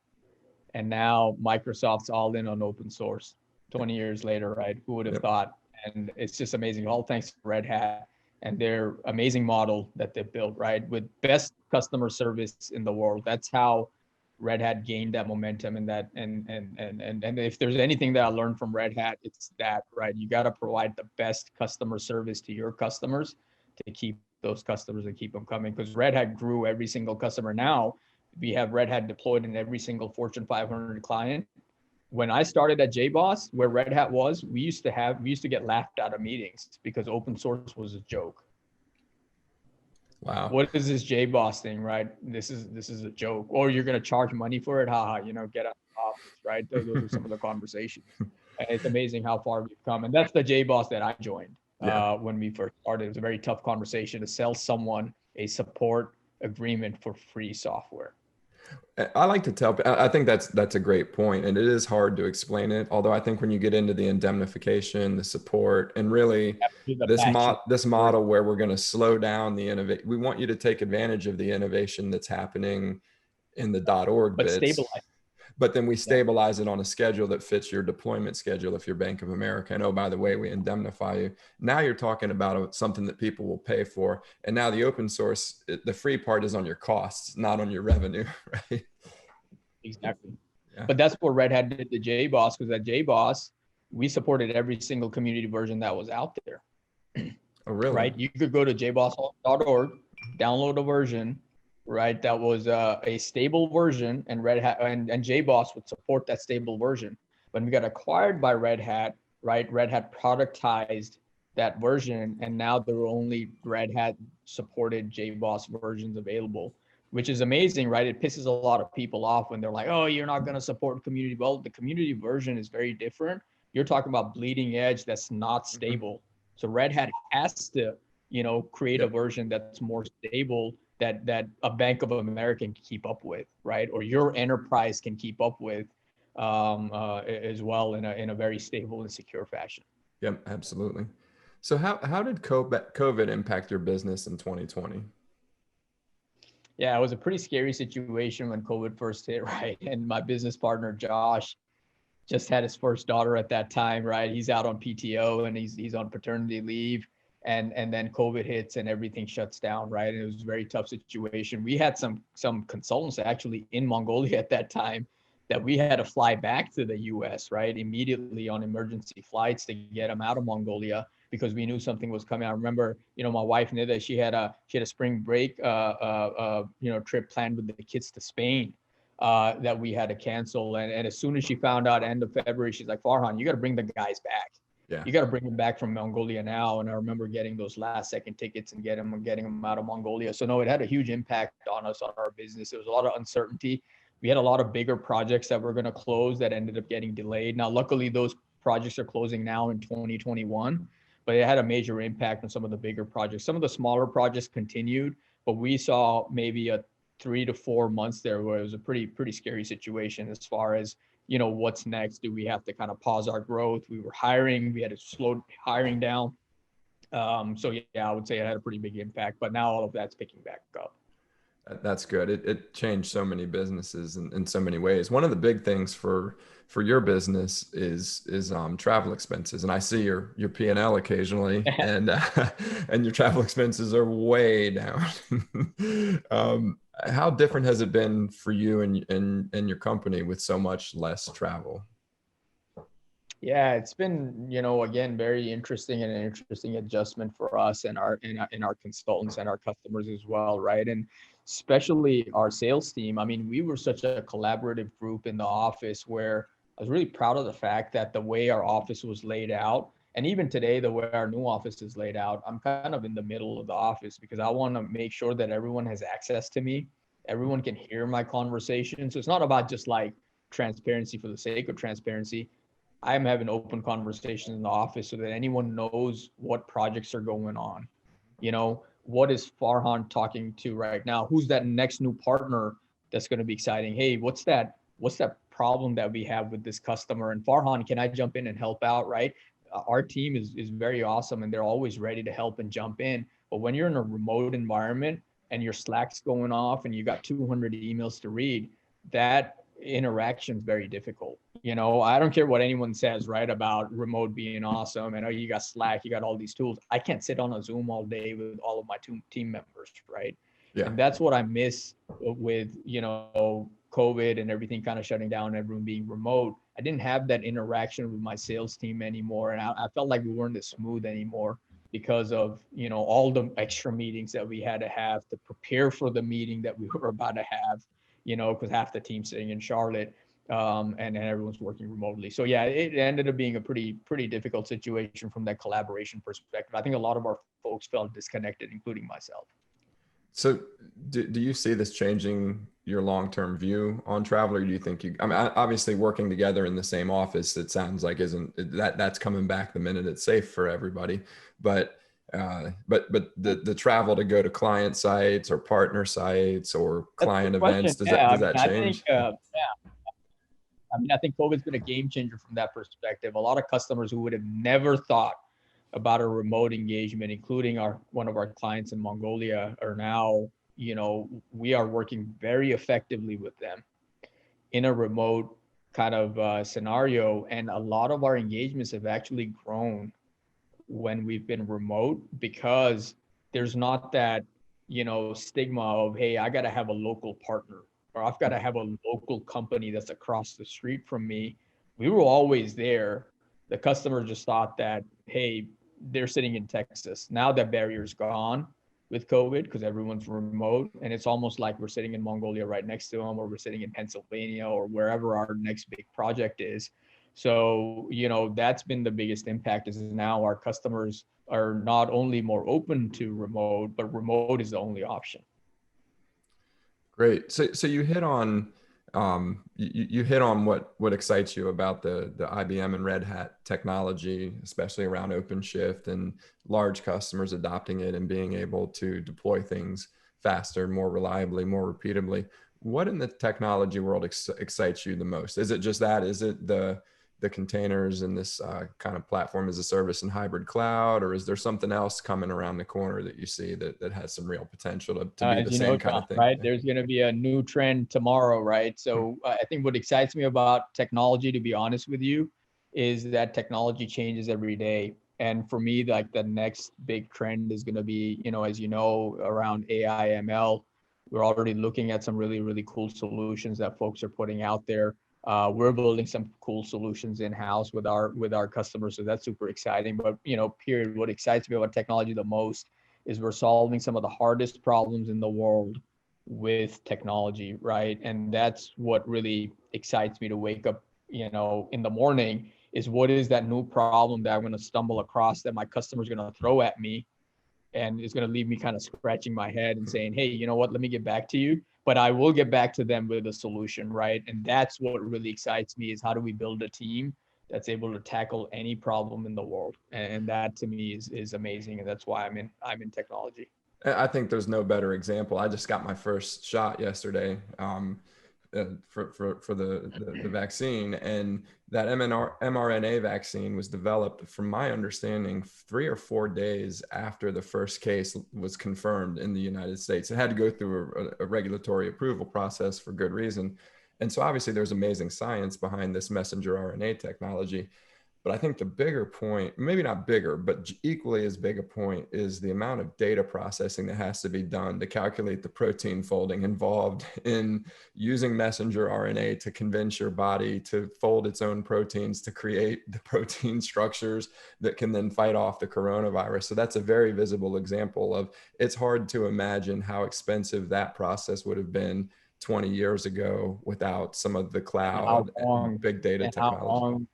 And now Microsoft's all in on open source 20 years later, right? Who would have thought? And it's just amazing. All thanks to Red Hat and their amazing model that they built, right? With best customer service in the world. That's how Red Hat gained that momentum and that and if there's anything that I learned from Red Hat, it's that, right? You got to provide the best customer service to your customers to keep those customers and keep them coming, because Red Hat grew every single customer. Now we have Red Hat deployed in every single Fortune 500 client. When I started at Jboss, where Red Hat was, we used to get laughed out of meetings because open source was a joke. Wow. What is this Jboss thing, right? This is a joke. Or you're going to charge money for it? Haha, get out of the office, right? Those are some of the conversations. And it's amazing how far we've come. And that's the Jboss that I joined when we first started. It was a very tough conversation to sell someone a support agreement for free software. I like to tell, I think that's a great point, and it is hard to explain it. Although I think when you get into the indemnification, the support, and really this model where we're going to slow down the innovation, we want you to take advantage of the innovation that's happening in the .org but bits. Stabilize. But then we stabilize it on a schedule that fits your deployment schedule if you're Bank of America. And oh, by the way, we indemnify you. Now you're talking about something that people will pay for. And now the open source, the free part is on your costs, not on your revenue, right? Exactly. Yeah. But that's what Red Hat did to Jboss, because at Jboss, we supported every single community version that was out there. Oh, really? Right? You could go to jboss.org, download a version, right? That was a stable version, and Red Hat and Jboss would support that stable version. When we got acquired by Red Hat, right? Red Hat productized that version, and now there are only Red Hat supported Jboss versions available, which is amazing, right? It pisses a lot of people off when they're like, oh, you're not going to support community. Well, the community version is very different. You're talking about bleeding edge that's not stable. Mm-hmm. So Red Hat has to, create a version that's more stable, that a Bank of America can keep up with, right? Or your enterprise can keep up with as well in a very stable and secure fashion. Yep, absolutely. So how did COVID impact your business in 2020? Yeah, it was a pretty scary situation when COVID first hit, right? And my business partner, Josh, just had his first daughter at that time, right? He's out on PTO and he's on paternity leave. And then COVID hits and everything shuts down, right? And it was a very tough situation. We had some consultants actually in Mongolia at that time that we had to fly back to the US, right? Immediately on emergency flights to get them out of Mongolia because we knew something was coming. I remember, my wife Nida, she had a spring break, trip planned with the kids to Spain that we had to cancel. And as soon as she found out end of February, she's like, Farhan, you got to bring the guys back. Yeah. You got to bring them back from Mongolia now. And I remember getting those last second tickets and getting them out of Mongolia. So no, it had a huge impact on us, on our business. There was a lot of uncertainty. We had a lot of bigger projects that were going to close that ended up getting delayed. Now, luckily, those projects are closing now in 2021, but it had a major impact on some of the bigger projects. Some of the smaller projects continued, but we saw maybe a 3 to 4 months there where it was a pretty scary situation as far as, what's next? Do we have to kind of pause our growth? We were hiring, we had to slow hiring down. So yeah, I would say it had a pretty big impact, but now all of that's picking back up. That's good. It changed so many businesses in so many ways. One of the big things for your business is travel expenses, and I see your P&L occasionally, and and your travel expenses are way down. How different has it been for you and your company with so much less travel? Yeah, it's been, again, very interesting and an interesting adjustment for us and our consultants and our customers as well, right? And especially our sales team. I mean, we were such a collaborative group in the office where I was really proud of the fact that the way our office was laid out, and even today, the way our new office is laid out, I'm kind of in the middle of the office because I want to make sure that everyone has access to me. Everyone can hear my conversation. So it's not about just like transparency for the sake of transparency. I'm having open conversations in the office so that anyone knows what projects are going on. What is Farhan talking to right now? Who's that next new partner that's going to be exciting? Hey, what's that problem that we have with this customer? And Farhan, can I jump in and help out? Right. Our team is very awesome and they're always ready to help and jump in. But when you're in a remote environment and your Slack's going off and you got 200 emails to read, that interaction is very difficult. I don't care what anyone says, right, about remote being awesome. I know you got Slack, you got all these tools. I can't sit on a Zoom all day with all of my team members, right? Yeah. And that's what I miss with, COVID and everything kind of shutting down, everyone being remote. I didn't have that interaction with my sales team anymore. And I felt like we weren't as smooth anymore because of, all the extra meetings that we had to have to prepare for the meeting that we were about to have, because half the team sitting in Charlotte, and everyone's working remotely. So yeah, it ended up being a pretty difficult situation from that collaboration perspective. I think a lot of our folks felt disconnected, including myself. So do you see this changing your long-term view on travel, or do you think I mean, obviously working together in the same office, it sounds like isn't that's coming back the minute it's safe for everybody. But the travel to go to client sites or partner sites or That's a client good question. events, does Yeah, that I does mean, that I think, change? I think COVID's been a game changer from that perspective. A lot of customers who would have never thought about a remote engagement, including one of our clients in Mongolia, are now, we are working very effectively with them in a remote kind of scenario. And a lot of our engagements have actually grown when we've been remote because there's not that, stigma of, hey, I got to have a local partner or I've got to have a local company that's across the street from me. We were always there. The customer just thought that, hey, they're sitting in Texas. Now that barrier's gone with COVID because everyone's remote. And it's almost like we're sitting in Mongolia right next to them, or we're sitting in Pennsylvania or wherever our next big project is. So, that's been the biggest impact is now our customers are not only more open to remote, but remote is the only option. Great. So you hit on you hit on what excites you about the IBM and Red Hat technology, especially around OpenShift and large customers adopting it and being able to deploy things faster, more reliably, more repeatably. What in the technology world excites you the most? Is it just that? Is it the containers and this kind of platform as a service and hybrid cloud, or is there something else coming around the corner that you see that has some real potential to be the As you same know, kind John, of thing? right? There's going to be a new trend tomorrow, right? So I think what excites me about technology, to be honest with you, is that technology changes every day. And for me, like the next big trend is going to be, as you know, around AI, ML. We're already looking at some really, really cool solutions that folks are putting out there. We're building some cool solutions in-house with our customers, so that's super exciting. But period, what excites me about technology the most is we're solving some of the hardest problems in the world with technology, right? And that's what really excites me to wake up, in the morning, is what is that new problem that I'm going to stumble across that my customer's going to throw at me and is going to leave me kind of scratching my head and saying, hey, you know what, let me get back to you. But I will get back to them with a solution, right? And that's what really excites me, is how do we build a team that's able to tackle any problem in the world. And that to me is amazing. And that's why I'm in technology. I think there's no better example. I just got my first shot yesterday. for the vaccine, and that mRNA vaccine was developed, from my understanding, 3 or 4 days after the first case was confirmed in the United States. It had to go through a regulatory approval process for good reason. And so obviously there's amazing science behind this messenger RNA technology. But I think the bigger point, maybe not bigger, but equally as big a point, is the amount of data processing that has to be done to calculate the protein folding involved in using messenger RNA to convince your body to fold its own proteins to create the protein structures that can then fight off the coronavirus. So that's a very visible example of, it's hard to imagine how expensive that process would have been 20 years ago without some of the cloud and big data technology.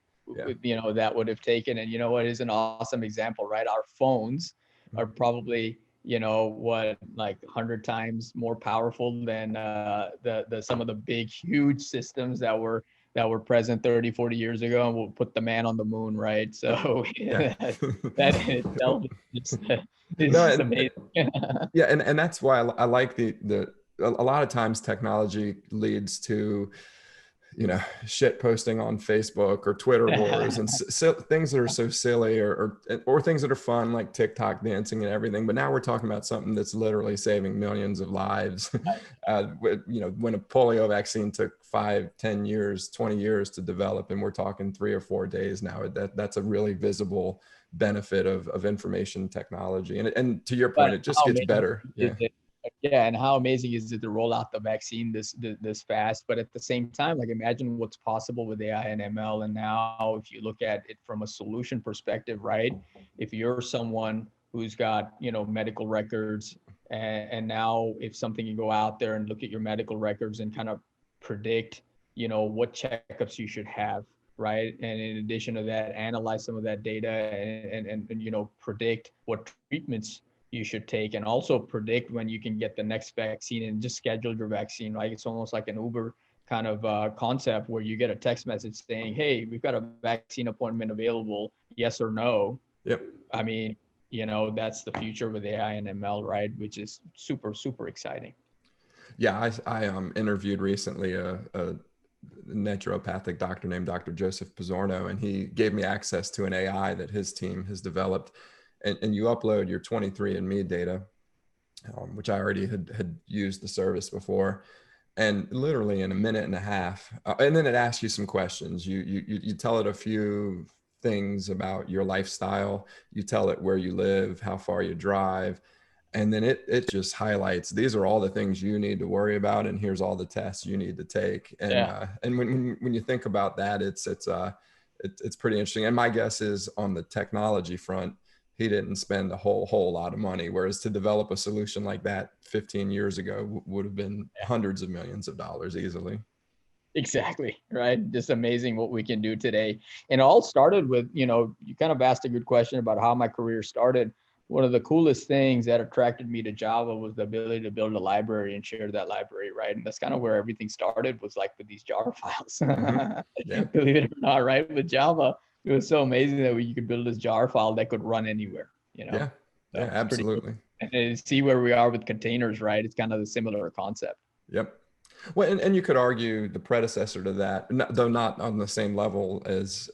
Yeah. That would have taken. And what is an awesome example, right? Our phones are probably like 100 times more powerful than the some of the big huge systems that were present 30, 40 years ago, and we'll put the man on the moon, right? So that in itself is just amazing. Yeah, and that's why I like a lot of times technology leads to shit posting on Facebook or Twitter wars and things that are so silly, or things that are fun, like TikTok dancing and everything. But now we're talking about something that's literally saving millions of lives. When a polio vaccine took 5, 10 years, 20 years to develop, and we're talking 3 or 4 days now, that's a really visible benefit of information technology. And to your point, it just gets better. Yeah, and how amazing is it to roll out the vaccine this fast? But at the same time, like, imagine what's possible with AI and ML. And now, if you look at it from a solution perspective, right? If you're someone who's got medical records, and now if something can go out there and look at your medical records and kind of predict, what checkups you should have, right? And in addition to that, analyze some of that data and predict what treatments you should take, and also predict when you can get the next vaccine and just schedule your vaccine, right? It's almost like an Uber kind of concept, where you get a text message saying, hey, we've got a vaccine appointment available, yes or no. Yep. I mean, that's the future with AI and ML, right? Which is super, super exciting. Yeah, I interviewed recently a naturopathic doctor named Dr. Joseph Pizzorno, and he gave me access to an AI that his team has developed. And you upload your 23andMe data, which I already had used the service before, and literally in a minute and a half, and then it asks you some questions. You tell it a few things about your lifestyle. You tell it where you live, how far you drive, and then it just highlights, these are all the things you need to worry about, and here's all the tests you need to take. And and when you think about that, it's pretty interesting. And my guess is, on the technology front, he didn't spend a whole lot of money, whereas to develop a solution like that 15 years ago would have been hundreds of millions of dollars easily. Exactly, right? Just amazing what we can do today. And it all started with, you kind of asked a good question about how my career started. One of the coolest things that attracted me to Java was the ability to build a library and share that library, right? And that's kind of where everything started, was like with these jar files. Yeah. Believe it or not, right? With Java, it was so amazing that you could build this jar file that could run anywhere, Yeah, absolutely. Cool. And see where we are with containers, right? It's kind of a similar concept. Yep. Well, and you could argue the predecessor to that, though not on the same level as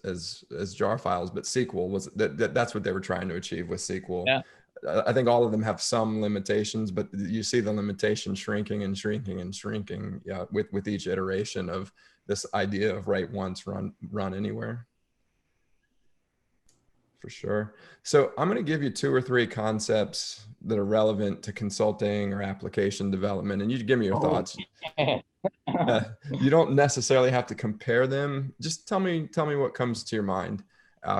jar files, but SQL was that's what they were trying to achieve with SQL. Yeah. I think all of them have some limitations, but you see the limitation shrinking and shrinking and shrinking, with each iteration of this idea of write once, run anywhere. For sure. So I'm going to give you 2 or 3 concepts that are relevant to consulting or application development, and you give me your thoughts. You don't necessarily have to compare them. Just tell me what comes to your mind.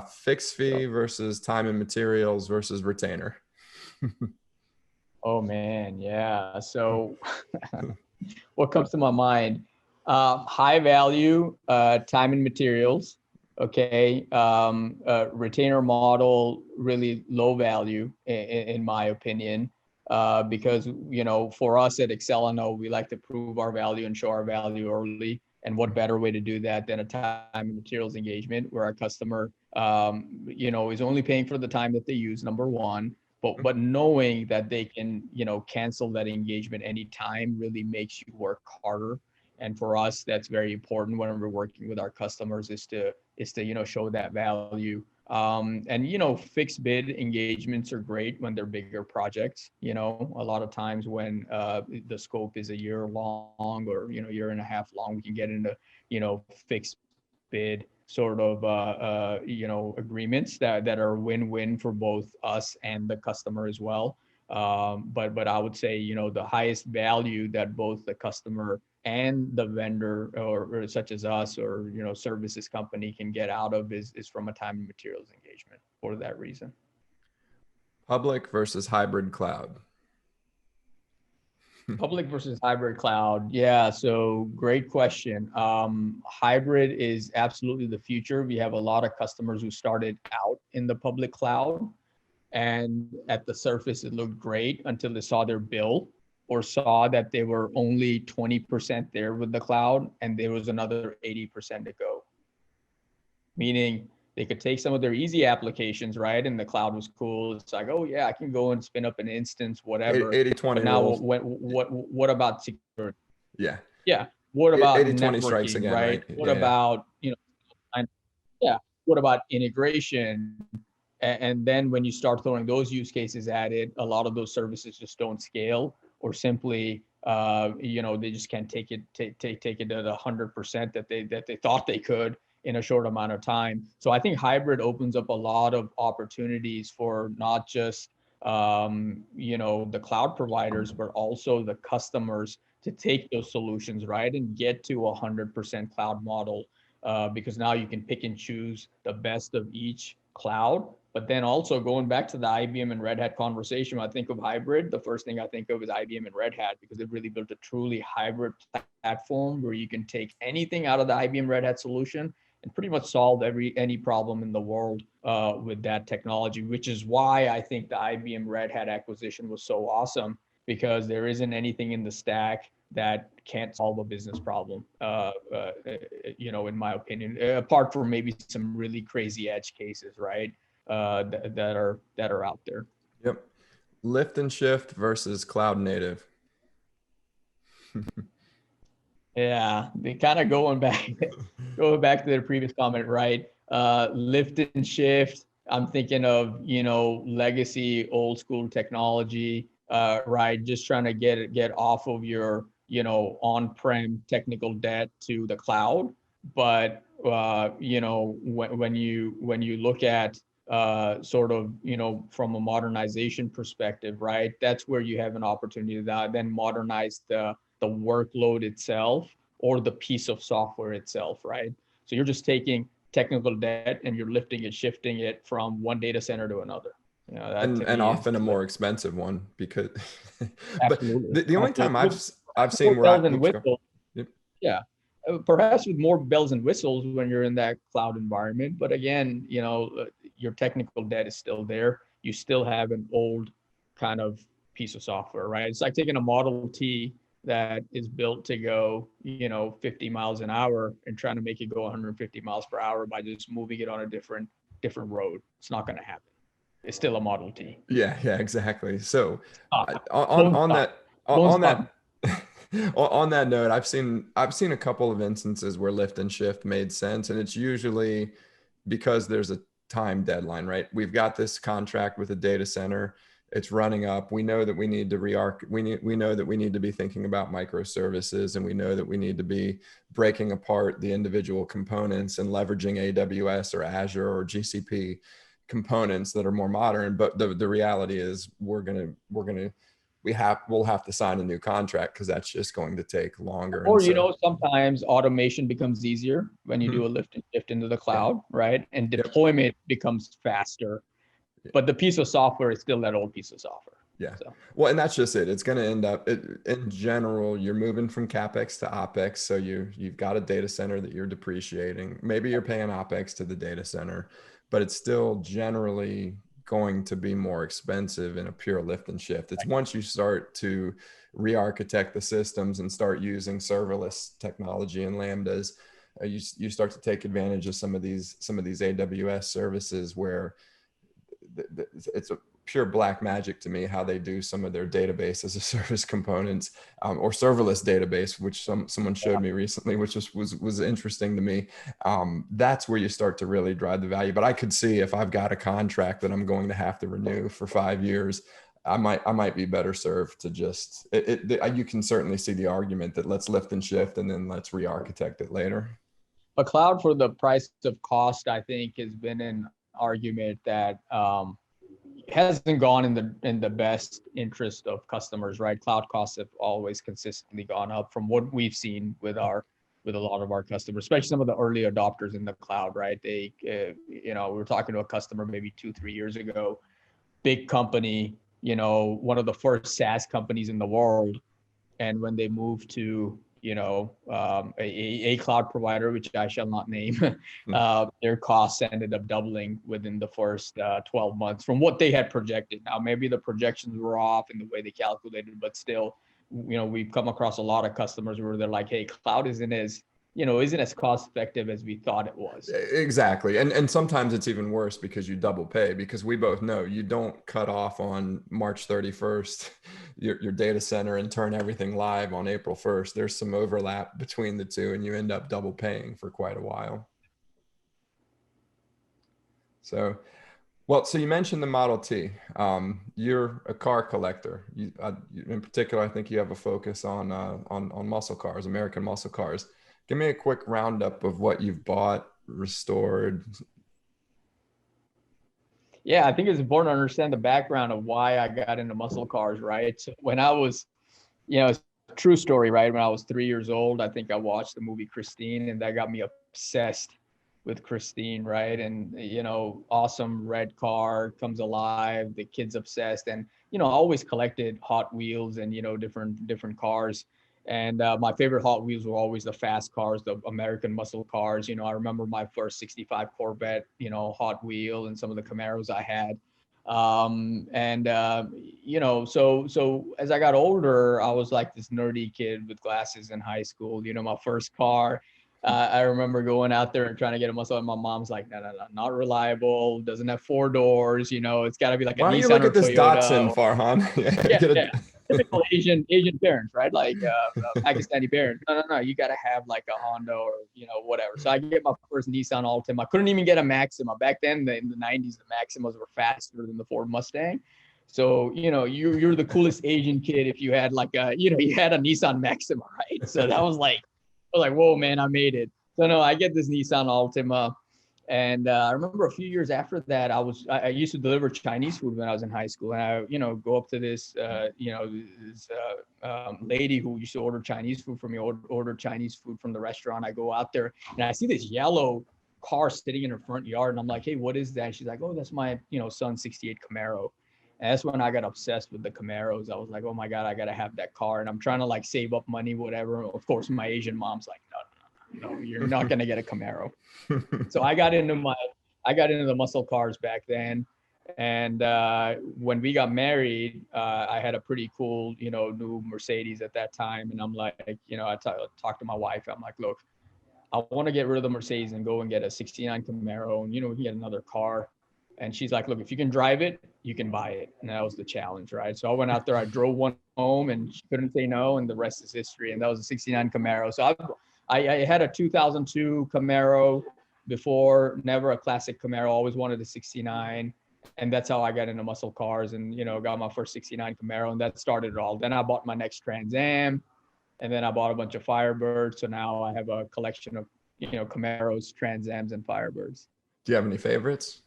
Fixed fee versus time and materials versus retainer. Oh man, yeah. So what comes to my mind? High value, time and materials. Okay. Retainer model, really low value in my opinion, because, for us at Axcelinno, we like to prove our value and show our value early. And what better way to do that than a time and materials engagement, where our customer, is only paying for the time that they use, number one, but knowing that they can, cancel that engagement anytime really makes you work harder. And for us, that's very important when we're working with our customers, is to show that value. And fixed bid engagements are great when they're bigger projects. A lot of times when the scope is a year long, or year and a half long, we can get into fixed bid sort of agreements that are win-win for both us and the customer as well. But I would say the highest value that both the customer and the vendor, or such as us, or services company, can get out of is from a time and materials engagement for that reason. Public versus hybrid cloud. Public versus hybrid cloud. Yeah, so great question. Hybrid is absolutely the future. We have a lot of customers who started out in the public cloud, and at the surface it looked great until they saw their bill, or saw that they were only 20% there with the cloud and there was another 80% to go. Meaning they could take some of their easy applications, right? And the cloud was cool. It's like, oh yeah, I can go and spin up an instance, whatever. 80-20 but now rules. what about security? Yeah. Yeah. What about 80-20 strikes networking, again, right? right? What about, yeah. What about integration? And then when you start throwing those use cases at it, a lot of those services just don't scale, or simply, they just can't take it at 100% that they thought they could in a short amount of time. So I think hybrid opens up a lot of opportunities for not just the cloud providers, but also the customers to take those solutions, right, and get to 100% cloud model, because now you can pick and choose the best of each cloud. But then also, going back to the IBM and Red Hat conversation, when I think of hybrid, the first thing I think of is IBM and Red Hat, because it really built a truly hybrid platform where you can take anything out of the IBM Red Hat solution and pretty much solve any problem in the world with that technology, which is why I think the IBM Red Hat acquisition was so awesome, because there isn't anything in the stack that can't solve a business problem, in my opinion, apart from maybe some really crazy edge cases, right? That are out there. Yep. Lift and shift versus cloud native. Yeah, they kind of going back to the previous comment, right? Lift and shift. I'm thinking of legacy, old school technology, right? Just trying to get off of your on-prem technical debt to the cloud. But when you look at sort of from a modernization perspective, right? That's where you have an opportunity to then modernize the workload itself, or the piece of software itself, right? So you're just taking technical debt and you're lifting it, shifting it from one data center to another. And often a more expensive one, because but absolutely. the only time I've seen where bells and whistles. Yep. Yeah. Perhaps with more bells and whistles when you're in that cloud environment. But again, your technical debt is still there. You still have an old kind of piece of software, right? It's like taking a Model T that is built to go, 50 miles an hour, and trying to make it go 150 miles per hour by just moving it on a different road. It's not going to happen. It's still a Model T. Yeah, exactly. So on that note, I've seen a couple of instances where lift and shift made sense, and it's usually because there's a time deadline, right? We've got this contract with a data center. It's running up. We know that we need to we know that we need to be thinking about microservices, and we know that we need to be breaking apart the individual components and leveraging AWS or Azure or GCP components that are more modern. But the reality is we'll have to sign a new contract, because that's just going to take longer. Or sometimes automation becomes easier when you do a lift and shift into the cloud, right? And deployment becomes faster. But the piece of software is still that old piece of software. Yeah. So. Well, and that's just it. It's going to end up, in general, you're moving from CapEx to OpEx. So you've got a data center that you're depreciating. Maybe you're paying OpEx to the data center, but it's still generally going to be more expensive in a pure lift and shift. It's once you start to re-architect the systems and start using serverless technology and Lambdas, you start to take advantage of some of these AWS services where it's pure black magic to me how they do some of their database as a service components, or serverless database, which someone showed me recently, which was interesting to me. That's where you start to really drive the value. But I could see if I've got a contract that I'm going to have to renew for 5 years, I might be better served to just you can certainly see the argument that let's lift and shift and then let's re-architect it later. But cloud for the price of cost, I think, has been an argument that hasn't gone in the best interest of customers, right? Cloud costs have always consistently gone up from what we've seen with a lot of our customers, especially some of the early adopters in the cloud, right? They, we were talking to a customer maybe 2-3 years ago, big company, one of the first SaaS companies in the world. And when they moved to, a cloud provider, which I shall not name, their costs ended up doubling within the first 12 months from what they had projected. Now, maybe the projections were off in the way they calculated, but still, we've come across a lot of customers where they're like, hey, cloud isn't as cost effective as we thought it was. Exactly. And sometimes it's even worse because you double pay, because we both know you don't cut off on March 31st, your data center, and turn everything live on April 1st. There's some overlap between the two and you end up double paying for quite a while. So you mentioned the Model T. You're a car collector. In particular, I think you have a focus on muscle cars, American muscle cars. Give me a quick roundup of what you've bought, restored. Yeah, I think it's important to understand the background of why I got into muscle cars, right? So when I was, true story, right? When I was 3 years old, I think I watched the movie Christine, and that got me obsessed with Christine, right? And, awesome red car comes alive, the kid's obsessed. And, I always collected Hot Wheels and, different cars. And my favorite Hot Wheels were always the fast cars, the American muscle cars. I remember my first 65 Corvette, Hot Wheel, and some of the Camaros I had. So as I got older, I was like this nerdy kid with glasses in high school. My first car, I remember going out there and trying to get a muscle, and my mom's like, no, not reliable, doesn't have 4 doors, it's got to be like a Nissan. Why don't you look at this Toyota Datsun, Farhan? Yeah. Typical Asian parents, right? Like Pakistani parents. No, you got to have like a Honda or whatever. So I get my first Nissan Altima. I couldn't even get a Maxima back then. In the 90s, the Maximas were faster than the Ford Mustang. So you're the coolest Asian kid if you had like you had a Nissan Maxima, right? So that was like, whoa, man, I made it. So no, I get this Nissan Altima. And I remember a few years after that, I used to deliver Chinese food when I was in high school, and I go up to this lady who used to order Chinese food from me, order Chinese food from the restaurant. I go out there and I see this yellow car sitting in her front yard, and I'm like, hey, what is that? And she's like, oh, that's my son's 68 Camaro. And that's when I got obsessed with the Camaros. I was like, oh my God, I gotta have that car. And I'm trying to like save up money, whatever. Of course, my Asian mom's like, no, you're not gonna get a Camaro. So I got into the muscle cars back then. And when we got married, I had a pretty cool, new Mercedes at that time. And I'm like, I talked to my wife. I'm like, look, I want to get rid of the Mercedes and go and get a 69 Camaro, and, we can get another car. And she's like, look, if you can drive it, you can buy it. And that was the challenge, right? So I went out there, I drove one home, and she couldn't say no. And the rest is history. And that was a 69 Camaro. So I had a 2002 Camaro before, never a classic Camaro, always wanted a 69. And that's how I got into muscle cars and, got my first 69 Camaro, and that started it all. Then I bought my next Trans Am, and then I bought a bunch of Firebirds. So now I have a collection of, Camaros, Trans Ams, and Firebirds. Do you have any favorites?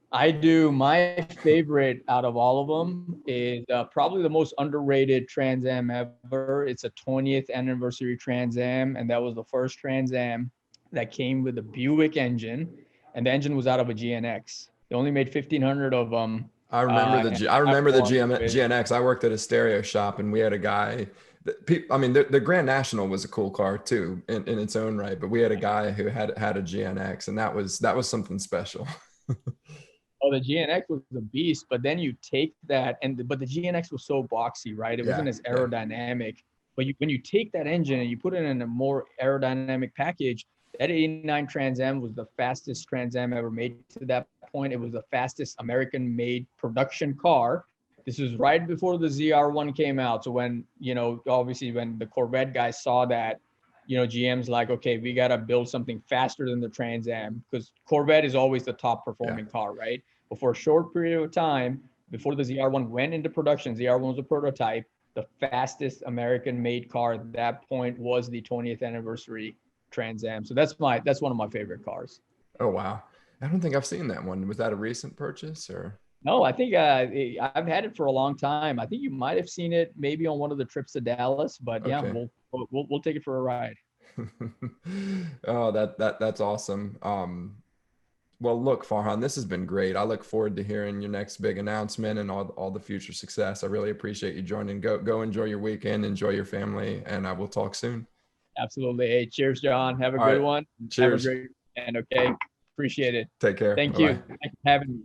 I do. My favorite out of all of them is probably the most underrated Trans Am ever. It's a 20th anniversary Trans Am, and that was the first Trans Am that came with a Buick engine, and the engine was out of a GNX. They only made 1,500 of them. I remember the GNX. I worked at a stereo shop, and we had a guy. The Grand National was a cool car too in its own right, but we had a guy who had a GNX, and that was something special. Oh, the GNX was a beast, but then you take that, but the GNX was so boxy, right? It wasn't as aerodynamic. But when you take that engine and you put it in a more aerodynamic package, that 89 Trans Am was the fastest Trans Am ever made to that point, it was the fastest American-made production car. This was right before the ZR1 came out. So when, you know, obviously when the Corvette guys saw that, you know, GM's like, okay, we got to build something faster than the Trans Am, because Corvette is always the top performing car, right? But for a short period of time, before the ZR1 went into production, ZR1 was a prototype. The fastest American-made car at that point was the 20th anniversary Trans Am. So that's one of my favorite cars. Oh, wow. I don't think I've seen that one. Was that a recent purchase or? No, I think I've had it for a long time. I think you might have seen it maybe on one of the trips to Dallas, but yeah, Okay. we'll take it for a ride. Oh, that's awesome. Well, look, Farhan, this has been great. I look forward to hearing your next big announcement and all the future success. I really appreciate you joining. Go enjoy your weekend, enjoy your family, and I will talk soon. Absolutely. Hey, cheers, John. Have a All good right. one. Have a Cheers. great weekend. Okay. Appreciate it. Take care. Thank you. Bye-bye. Thanks for having me.